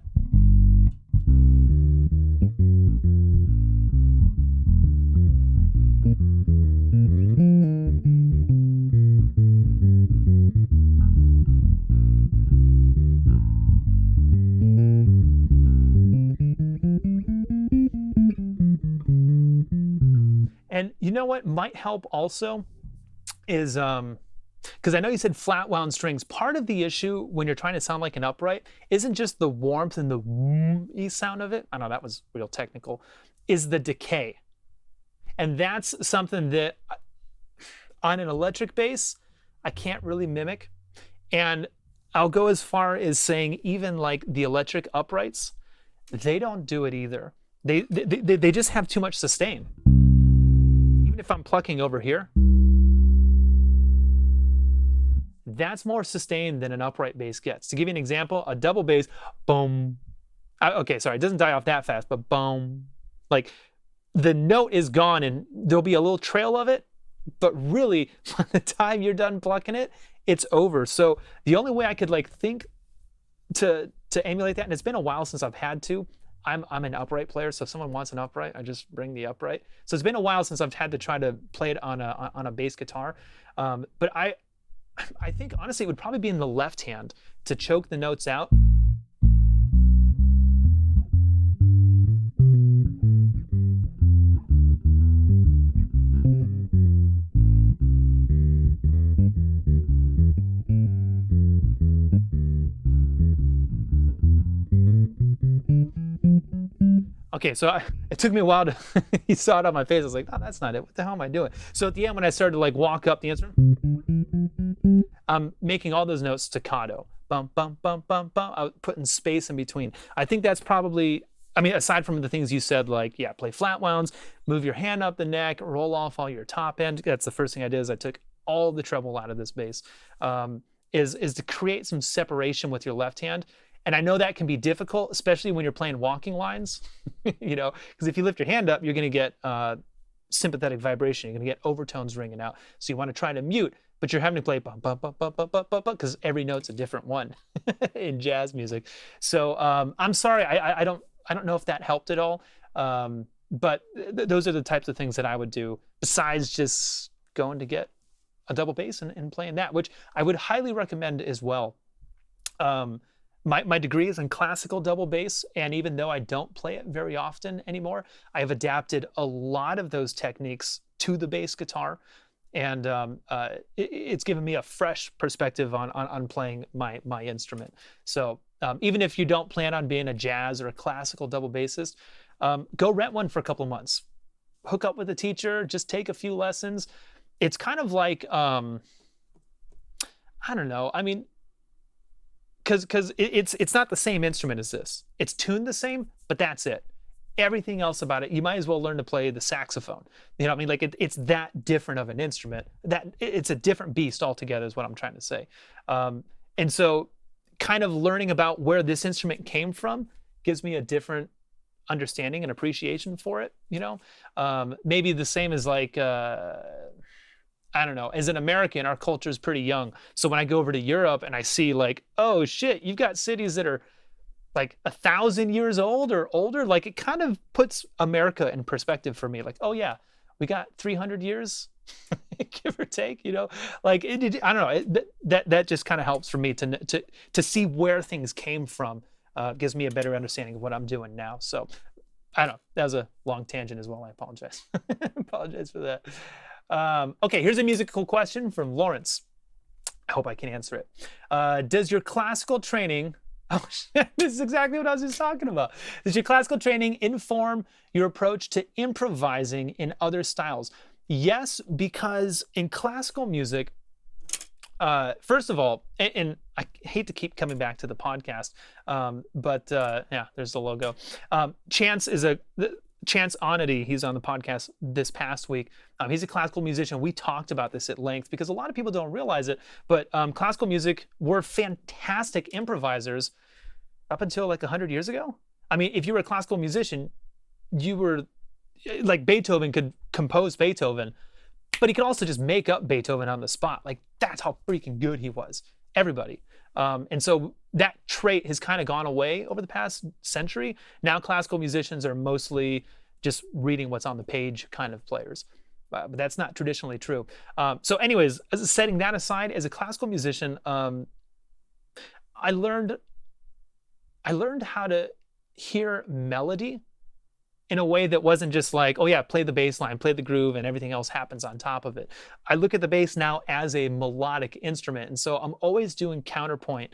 And you know what might help also is because I know you said flat wound strings. Part of the issue when you're trying to sound like an upright isn't just the warmth and the sound of it. I know that was real technical. Is the decay. And that's something that on an electric bass, I can't really mimic. And I'll go as far as saying even like the electric uprights, they don't do it either. They just have too much sustain. Even if I'm plucking over here, that's more sustain than an upright bass gets. To give you an example, a double bass, boom. Okay, sorry, it doesn't die off that fast, but boom. Like the note is gone and there'll be a little trail of it, but really by the time you're done plucking it, it's over. So the only way I could like think to emulate that, and it's been a while since I've had to. I'm an upright player, so if someone wants an upright, I just bring the upright. So it's been a while since I've had to try to play it on a bass guitar. But I think honestly it would probably be in the left hand to choke the notes out. Okay, so it took me a while to, you saw it on my face. I was like, oh, that's not it. What the hell am I doing? So at the end, when I started to like walk up the instrument, I'm making all those notes staccato. Bum, bum, bum, bum, bum. I was putting space in between. I think that's probably, I mean, aside from the things you said, like, yeah, play flat wounds, move your hand up the neck, roll off all your top end. That's the first thing I did is I took all the treble out of this bass, is to create some separation with your left hand. And I know that can be difficult, especially when you're playing walking lines, you know, because if you lift your hand up, you're going to get sympathetic vibration. You're going to get overtones ringing out. So you want to try to mute, but you're having to play bum, bum, bum, bum, bum, bum, bum, because every note's a different one in jazz music. So I'm sorry, I don't know if that helped at all. But those are the types of things that I would do besides just going to get a double bass and playing that, which I would highly recommend as well. My degree is in classical double bass, and even though I don't play it very often anymore, I have adapted a lot of those techniques to the bass guitar, and it's given me a fresh perspective on playing my instrument. So even if you don't plan on being a jazz or a classical double bassist, go rent one for a couple of months. Hook up with a teacher, just take a few lessons. It's kind of like, I don't know, I mean, because it's not the same instrument as this. It's tuned the same, but that's it. Everything else about it, you might as well learn to play the saxophone. You know what I mean? Like it's that different of an instrument. That it's a different beast altogether is what I'm trying to say. And so kind of learning about where this instrument came from gives me a different understanding and appreciation for it, you know? Maybe the same as like, I don't know, as an American, our culture is pretty young. So when I go over to Europe and I see like, oh shit, you've got cities that are like 1,000 years old or older, like it kind of puts America in perspective for me. Like, oh yeah, we got 300 years, give or take, you know? Like, I don't know, that just kind of helps for me to see where things came from, gives me a better understanding of what I'm doing now. So I don't know, that was a long tangent as well, I apologize. Apologize for that. Okay, here's a musical question from Lawrence. I hope I can answer it. Does your classical training, oh shit, this is exactly what I was just talking about. Does your classical training inform your approach to improvising in other styles? Yes, because in classical music, first of all, and I hate to keep coming back to the podcast, but yeah, there's the logo. Chance Onity, he's on the podcast this past week. He's a classical musician. We talked about this at length because a lot of people don't realize it, but classical music were fantastic improvisers up until like 100 years ago. I mean, if you were a classical musician, you were like Beethoven could compose Beethoven, but he could also just make up Beethoven on the spot. Like that's how freaking good he was. Everybody. And so that trait has kind of gone away over the past century. Now classical musicians are mostly just reading what's on the page kind of players. But that's not traditionally true. So anyways, setting that aside, as a classical musician, I learned how to hear melody in a way that wasn't just like, oh yeah, play the bass line, play the groove, and everything else happens on top of it. I look at the bass now as a melodic instrument, and so I'm always doing counterpoint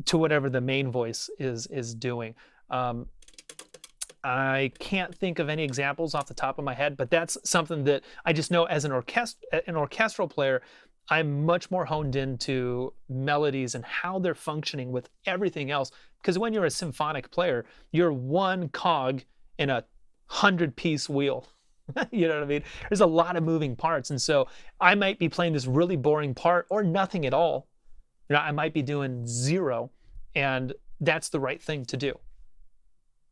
to whatever the main voice is doing. I can't think of any examples off the top of my head, but that's something that I just know as an orchestral player, I'm much more honed into melodies and how they're functioning with everything else. Because when you're a symphonic player, you're one cog in a 100-piece wheel. You know what I mean? There's a lot of moving parts. And so I might be playing this really boring part or nothing at all. You know, I might be doing zero, and that's the right thing to do.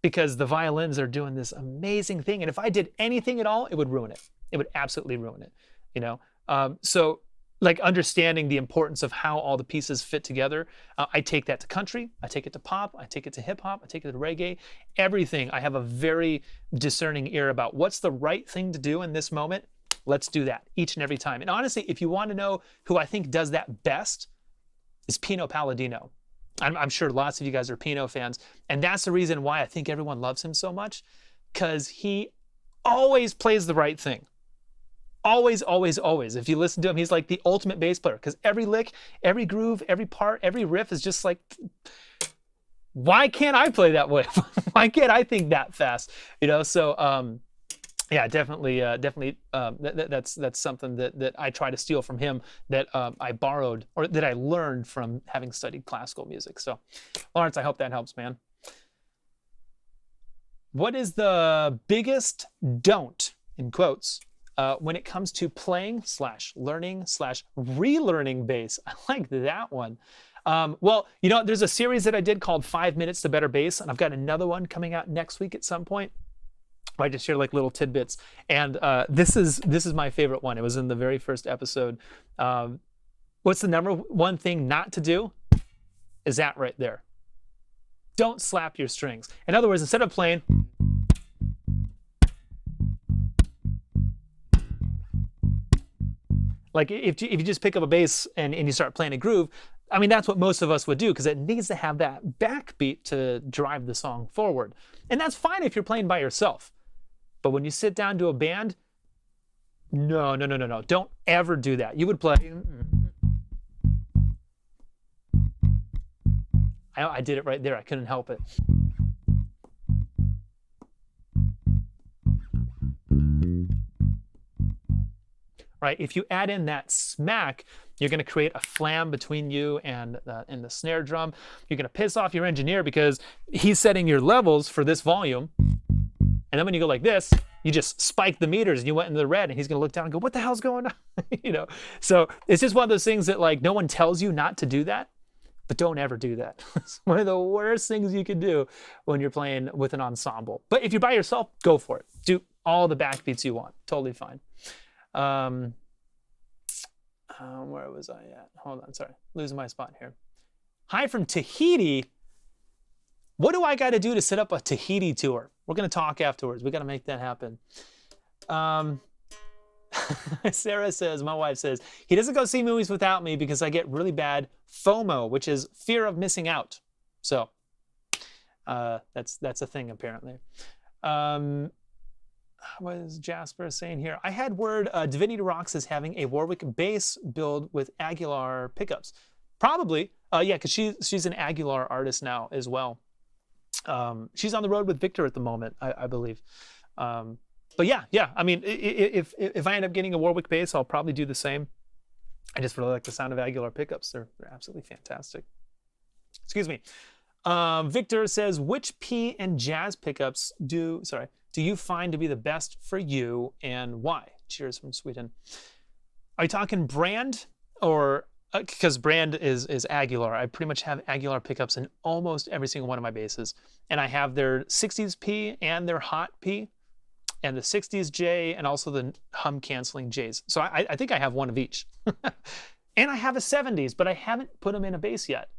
Because the violins are doing this amazing thing. And if I did anything at all, it would ruin it. It would absolutely ruin it, you know? So like understanding the importance of how all the pieces fit together, I take that to country, I take it to pop, I take it to hip hop, I take it to reggae, everything. I have a very discerning ear about what's the right thing to do in this moment. Let's do that each and every time. And honestly, if you want to know who I think does that best, is Pino Palladino. I'm sure lots of you guys are Pino fans, and that's the reason why I think everyone loves him so much, because he always plays the right thing. Always, always, always. If you listen to him, he's like the ultimate bass player, because every lick, every groove, every part, every riff is just like, why can't I play that way? Why can't I think that fast? You know, so yeah, definitely, that's something that I try to steal from him, that I borrowed, or that I learned from having studied classical music. So, Lawrence, I hope that helps, man. What is the biggest don't, in quotes, when it comes to playing / learning / relearning bass? I like that one. Well, you know, there's a series that I did called 5 Minutes to Better Bass, and I've got another one coming out next week at some point. I just share like little tidbits, and this is my favorite one. It was in the very first episode. What's the number one thing not to do? Is that right there. Don't slap your strings. In other words, instead of playing, like if you just pick up a bass and you start playing a groove, I mean, that's what most of us would do, because it needs to have that backbeat to drive the song forward. And that's fine if you're playing by yourself. But when you sit down to a band, no. Don't ever do that. You would play. I did it right there. I couldn't help it. Right? If you add in that smack, you're going to create a flam between you and the snare drum. You're going to piss off your engineer because he's setting your levels for this volume. And then when you go like this, you just spike the meters and you went into the red, and he's going to look down and go, what the hell's going on? You know? So it's just one of those things that, like, no one tells you not to do that, but don't ever do that. It's one of the worst things you can do when you're playing with an ensemble. But if you're by yourself, go for it. Do all the backbeats you want. Totally fine. Where was I at? Hold on, sorry. Losing my spot here. Hi from Tahiti. What do I got to do to set up a Tahiti tour? We're going to talk afterwards. We got to make that happen. Sarah says, my wife says, he doesn't go see movies without me because I get really bad FOMO, which is fear of missing out. So that's a thing, apparently. What is Jasper saying here? I had word Divinity Rocks is having a Warwick Bass build with Aguilar pickups. Probably. Yeah, because she's an Aguilar artist now as well. She's on the road with Victor at the moment, I believe. But yeah. I mean, if I end up getting a Warwick bass, I'll probably do the same. I just really like the sound of Aguilar pickups. They're absolutely fantastic. Excuse me. Victor says, which P and jazz pickups do you find to be the best for you, and why? Cheers from Sweden. Are you talking brand, or because brand is Aguilar? I pretty much have Aguilar pickups in almost every single one of my basses, and I have their 60s P and their hot P, and the 60s J, and also the hum canceling Js. So I think I have one of each. And I have a 70s, but I haven't put them in a bass yet,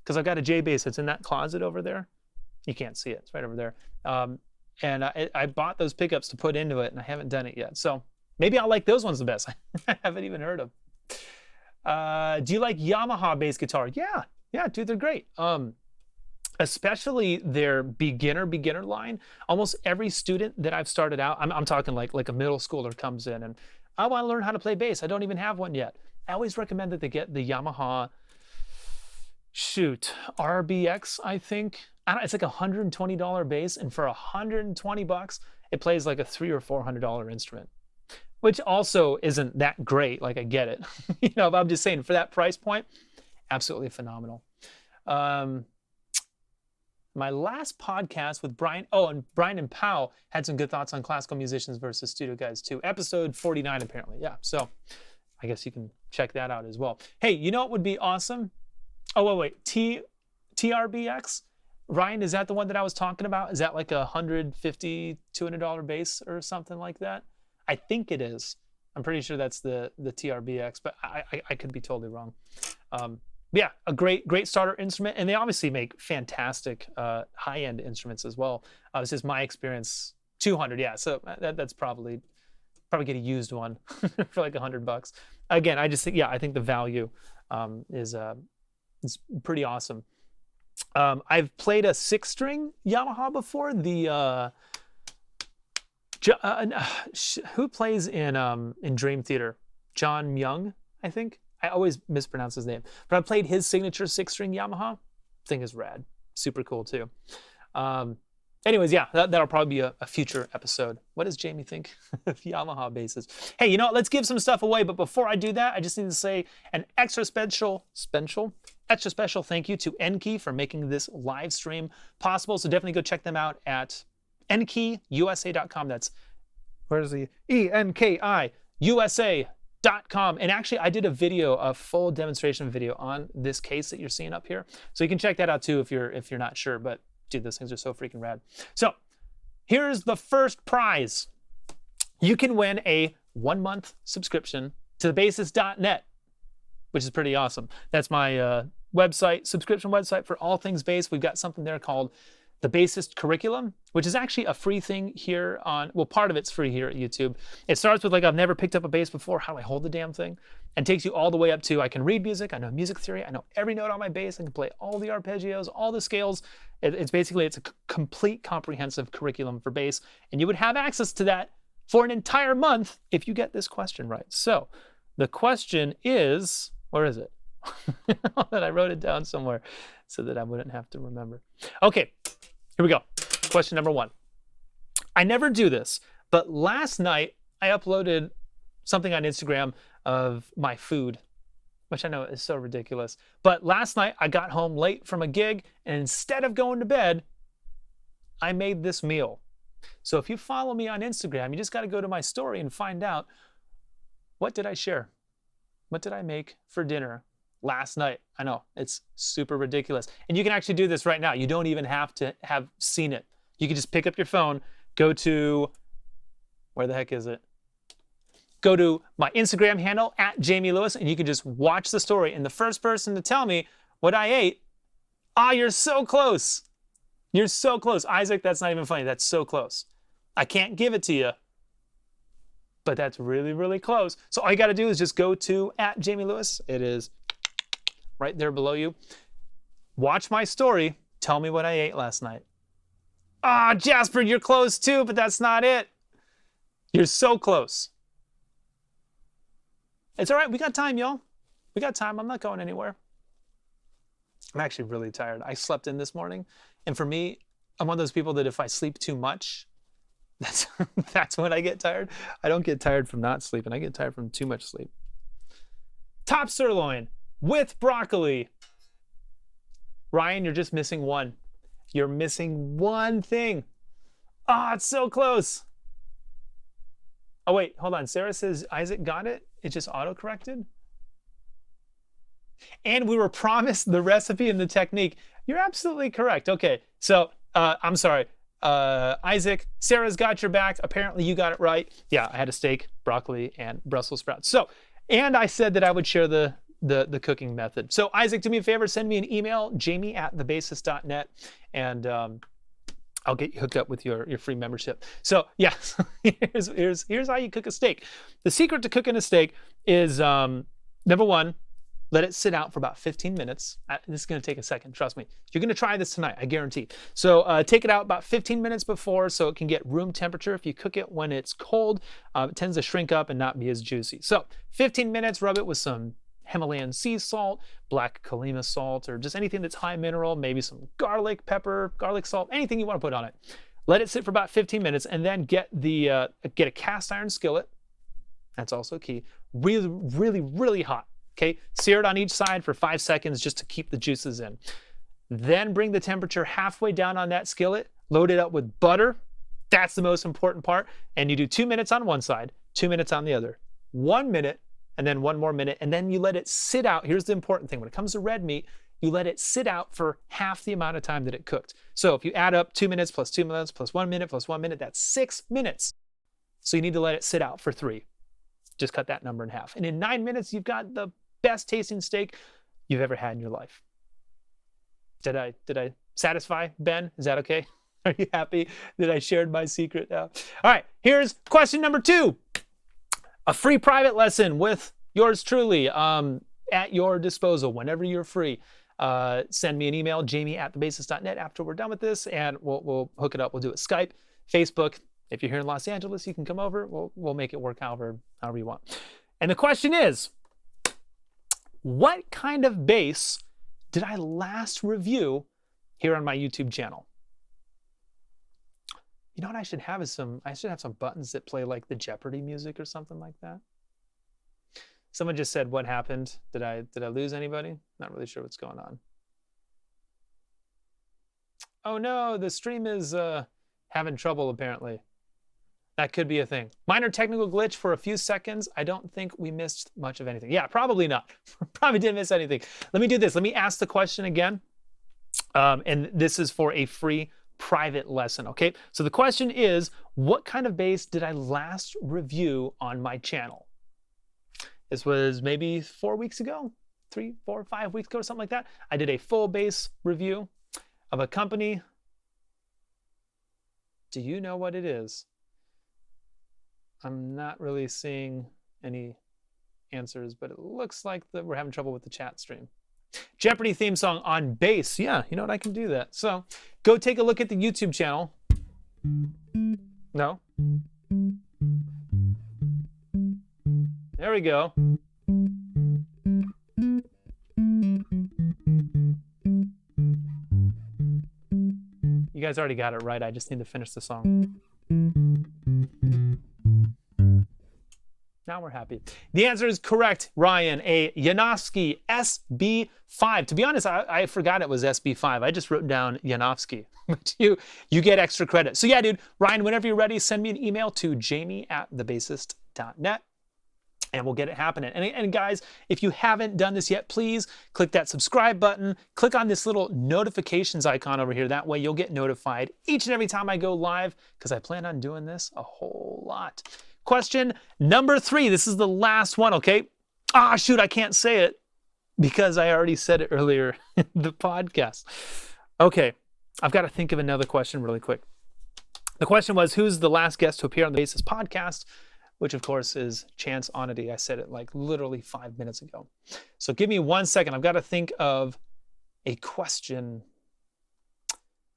because I've got a J bass that's in that closet over there. You can't see it, it's right over there. And I bought those pickups to put into it, and I haven't done it yet. So maybe I'll like those ones the best. I haven't even heard of. Do you like Yamaha bass guitar? Yeah, dude, they're great. especially their beginner line. Almost every student that I've started out, I'm talking like a middle schooler comes in and I want to learn how to play bass. I don't even have one yet. I always recommend that they get the Yamaha, RBX, I think. It's like $120 bass, and for $120, it plays like a $300 or $400 instrument, which also isn't that great. Like, I get it, but I'm just saying for that price point, absolutely phenomenal. My last podcast with Brian, and Brian and Powell had some good thoughts on classical musicians versus studio guys too. Episode 49, apparently. Yeah, so I guess you can check that out as well. Hey, you know what would be awesome? Oh, wait. TRBX? Ryan, is that the one that I was talking about? Is that like a $150, $200 bass or something like that? I think it is. I'm pretty sure that's the TRBX, but I could be totally wrong. Yeah, a great starter instrument, and they obviously make fantastic high-end instruments as well. It's just my experience, 200, yeah. So that's probably get a used one for like $100. Again, I just think, I think the value is pretty awesome. I've played a 6-string Yamaha before. The who plays in Dream Theater? John Myung, I think. I always mispronounce his name, but I played his signature 6-string Yamaha. Thing is rad, super cool too. Anyways, yeah, that'll probably be a future episode. What does Jamie think of Yamaha basses? Hey, you know what? Let's give some stuff away, but before I do that, I just need to say an extra special thank you to Enkey for making this live stream possible. So definitely go check them out at enkeyusa.com. That's, where's the ENKI USA.com. And actually, I did a full demonstration video on this case that you're seeing up here. So you can check that out too if you're not sure. But dude, those things are so freaking rad. So here's the first prize. You can win a 1-month subscription to the Bassist.net, which is pretty awesome. That's my subscription website for all things bass. We've got something there called the Bassist curriculum, which is actually a free thing here part of it's free here at YouTube. It starts with I've never picked up a bass before. How do I hold the damn thing? And takes you all the way up to I can read music. I know music theory. I know every note on my bass. I can play all the arpeggios, all the scales. It's a complete comprehensive curriculum for bass. And you would have access to that for an entire month if you get this question right. So the question is, where is it? That I wrote it down somewhere so that I wouldn't have to remember. Okay, here we go. Question number 1. I never do this, but last night I uploaded something on Instagram of my food, which I know is so ridiculous. But last night I got home late from a gig, and instead of going to bed, I made this meal. So if you follow me on Instagram, you just got to go to my story and find out, what did I share? What did I make for dinner last night? I know, it's super ridiculous. And you can actually do this right now. You don't even have to have seen it. You can just pick up your phone, go to, where the heck is it? Go to my Instagram handle, @JamieLewis, and you can just watch the story. And the first person to tell me what I ate, you're so close. You're so close. Isaac, that's not even funny. That's so close. I can't give it to you, but that's really, really close. So all you got to do is just go to @JamieLewis. It is right there below you. Watch my story. Tell me what I ate last night. Jasper, you're close too, but that's not it. You're so close. It's all right. We got time, y'all. We got time. I'm not going anywhere. I'm actually really tired. I slept in this morning. And for me, I'm one of those people that if I sleep too much, that's when I get tired. I don't get tired from not sleeping. I get tired from too much sleep. Top sirloin with broccoli. Ryan, you're just missing one. You're missing one thing. It's so close. Oh, wait, hold on. Sarah says Isaac got it. It just auto-corrected. And we were promised the recipe and the technique. You're absolutely correct. Okay, so I'm sorry. Isaac, Sarah's got your back. Apparently you got it right. Yeah, I had a steak, broccoli, and Brussels sprouts. So, and I said that I would share the cooking method. So Isaac, do me a favor, send me an email, jamie@thebassist.net, and I'll get you hooked up with your free membership. So yeah, here's how you cook a steak. The secret to cooking a steak is, number one, let it sit out for about 15 minutes. This is going to take a second, trust me. You're going to try this tonight, I guarantee. So take it out about 15 minutes before so it can get room temperature. If you cook it when it's cold, it tends to shrink up and not be as juicy. So 15 minutes, rub it with some Himalayan sea salt, black Kalima salt, or just anything that's high mineral, maybe some garlic, pepper, garlic salt, anything you want to put on it. Let it sit for about 15 minutes and then get a cast iron skillet. That's also key. Really, really, really hot. Okay, sear it on each side for 5 seconds just to keep the juices in. Then bring the temperature halfway down on that skillet, load it up with butter. That's the most important part. And you do 2 minutes on one side, 2 minutes on the other. 1 minute, and then 1 more minute, and then you let it sit out. Here's the important thing. When it comes to red meat, you let it sit out for half the amount of time that it cooked. So if you add up 2 minutes plus 2 minutes plus 1 minute plus 1 minute, that's 6 minutes. So you need to let it sit out for 3. Just cut that number in half. And in 9 minutes, you've got the best tasting steak you've ever had in your life. Did I satisfy, Ben? Is that okay? Are you happy that I shared my secret now? All right, here's question number 2. A free private lesson with yours truly at your disposal whenever you're free. Send me an email, jamie@thebassist.net after we're done with this, and we'll hook it up. We'll do it Skype, Facebook. If you're here in Los Angeles, you can come over. We'll make it work however you want. And the question is, what kind of bass did I last review here on my YouTube channel? You know what I should have is I should have some buttons that play like the Jeopardy music or something like that. Someone just said, what happened? Did I lose anybody? Not really sure what's going on. Oh no, the stream is having trouble apparently. That could be a thing. Minor technical glitch for a few seconds. I don't think we missed much of anything. Yeah, probably not. Probably didn't miss anything. Let me do this. Let me ask the question again. And this is for a free private lesson, okay? So the question is, what kind of bass did I last review on my channel? This was maybe 4 weeks ago, 3, 4, 5 weeks ago, or something like that. I did a full bass review of a company. Do you know what it is? I'm not really seeing any answers, but it looks like we're having trouble with the chat stream. Jeopardy theme song on bass. Yeah, you know what? I can do that. So go take a look at the YouTube channel. No? There we go. You guys already got it right. I just need to finish the song. Now we're happy. The answer is correct, Ryan. A Janowski SB5. To be honest, I forgot it was SB5. I just wrote down Janowski. But you get extra credit. So yeah, dude, Ryan, whenever you're ready, send me an email to jamie@thebassist.net. And we'll get it happening. And guys, if you haven't done this yet, please click that subscribe button. Click on this little notifications icon over here. That way you'll get notified each and every time I go live, because I plan on doing this a whole lot. Question number 3. This is the last one, okay? Ah, shoot, I can't say it because I already said it earlier in the podcast. Okay, I've got to think of another question really quick. The question was, who's the last guest to appear on the Bassist podcast? Which, of course, is Chance Onity. I said it like literally 5 minutes ago. So give me 1 second. I've got to think of a question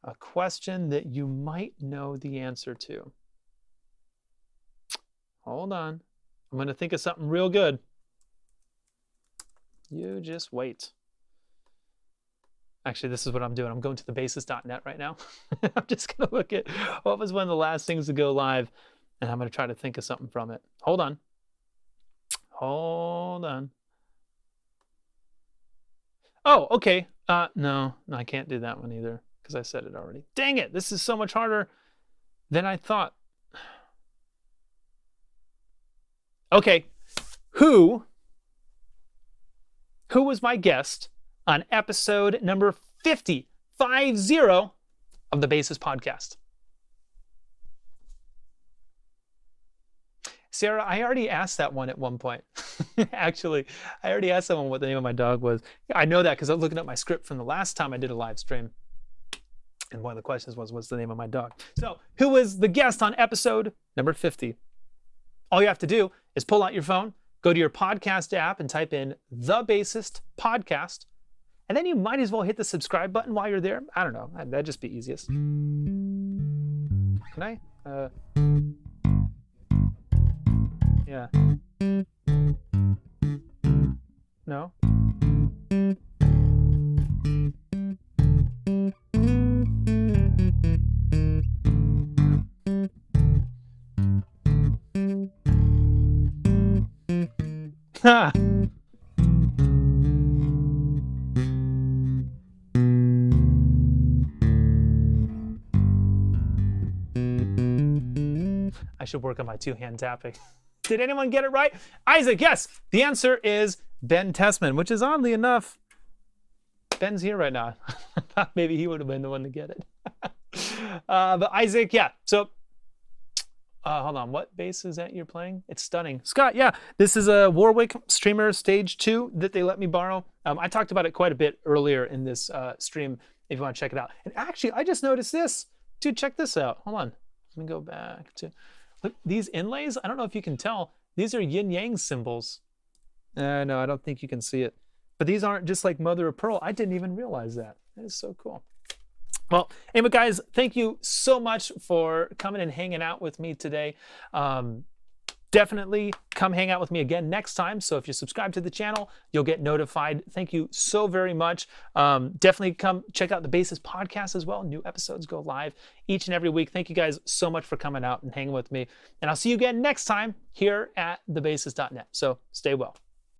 that you might know the answer to. Hold on. I'm going to think of something real good. You just wait. Actually, this is what I'm doing. I'm going to thebassist.net right now. I'm just going to look at what was one of the last things to go live, and I'm going to try to think of something from it. Hold on. Hold on. Oh, okay. No, I can't do that one either because I said it already. Dang it. This is so much harder than I thought. Okay, who was my guest on episode number 50 of the Bassist podcast? Sarah, I already asked that one at one point. Actually, I already asked someone what the name of my dog was. I know that because I was looking at my script from the last time I did a live stream. And one of the questions was, what's the name of my dog? So, who was the guest on episode number 50? All you have to do is pull out your phone, go to your podcast app and type in The Bassist Podcast. And then you might as well hit the subscribe button while you're there. I don't know. That'd just be easiest. Can I? Yeah. No? Ha! I should work on my two-hand tapping. Did anyone get it right? Isaac, yes. The answer is Ben Tessman, which is oddly enough, Ben's here right now. I thought maybe he would have been the one to get it. But Isaac, yeah. So, hold on. What bass is that you're playing? It's stunning. Scott, yeah. This is a Warwick Streamer Stage 2 that they let me borrow. I talked about it quite a bit earlier in this stream if you want to check it out. And actually, I just noticed this. Dude, check this out. Hold on. Let me go back to... Look, these inlays, I don't know if you can tell. These are yin-yang symbols. No, I don't think you can see it. But these aren't just like mother of pearl. I didn't even realize that. That is so cool. Well, anyway, guys, thank you so much for coming and hanging out with me today. Definitely come hang out with me again next time. So if you subscribe to the channel, you'll get notified. Thank you so very much. Definitely come check out the Bassist podcast as well. New episodes go live each and every week. Thank you guys so much for coming out and hanging with me. And I'll see you again next time here at thebassist.net. So stay well.